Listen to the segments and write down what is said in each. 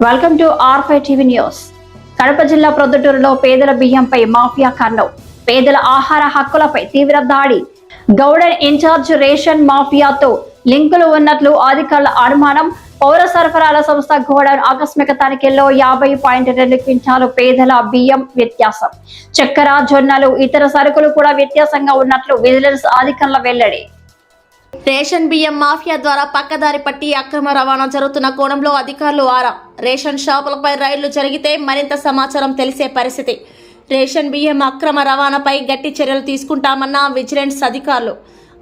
Welcome to R5 TV news. Kadapa జిల్లా ప్రొద్దుటూరులో పేదల బియ్యంపై మాఫియా కన్నం. పేదల ఆహార హక్కులపై తీవ్ర దాడి. గౌడెన్ ఇన్ఛార్జ్ రేషన్ మాఫియాతో లింకులు ఉన్నట్లు అధికారుల అనుమానం. పౌర సరఫరాల సంస్థ గోడౌన్ ఆకస్మిక తనిఖీల్లో 50.2 క్వింటాలు పేదల బియ్యం వ్యత్యాసం. చక్కెర, జొన్నలు, ఇతర సరుకులు కూడా వ్యత్యాసంగా ఉన్నట్లు విజిలెన్స్ అధికారుల వెల్లడి. రేషన్ బియ్యం మాఫియా ద్వారా పక్కదారి పట్టి అక్రమ రవాణా జరుగుతున్న కోణంలో అధికారులు ఆరా. రేషన్ షాపులపై రైళ్లు జరిగితే మరింత సమాచారం తెలిసే పరిస్థితి. రేషన్ బియ్యం అక్రమ రవాణాపై గట్టి చర్యలు తీసుకుంటామన్న విజిలెన్స్ అధికారులు.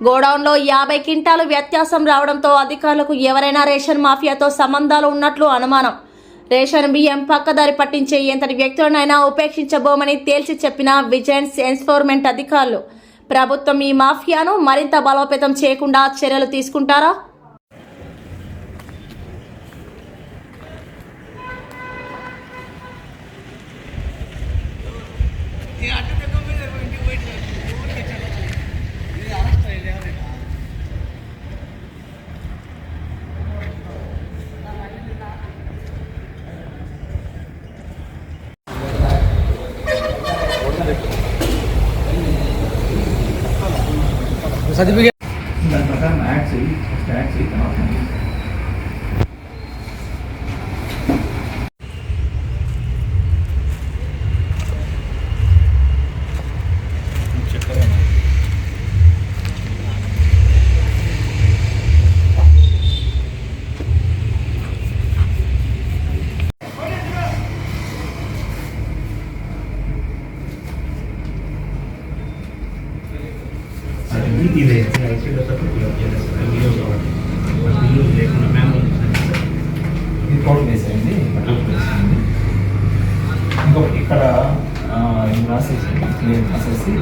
గోడౌన్లో 50 క్వింటాలు వ్యత్యాసం రావడంతో అధికారులకు ఎవరైనా రేషన్ మాఫియాతో సంబంధాలు ఉన్నట్లు అనుమానం. రేషన్ బియ్యం పక్కదారి పట్టించే ఎంతటి వ్యక్తులనైనా ఉపేక్షించబోమని తేల్చి చెప్పిన విజిలెన్స్ ఎన్ఫోర్స్మెంట్ అధికారులు. ప్రభుత్వం ఈ మాఫియాను మరింత బలోపేతం చేయకుండా చర్యలు తీసుకుంటారా? सर्टिफिकेट ఇంకొకటి ఇక్కడ రాసేసి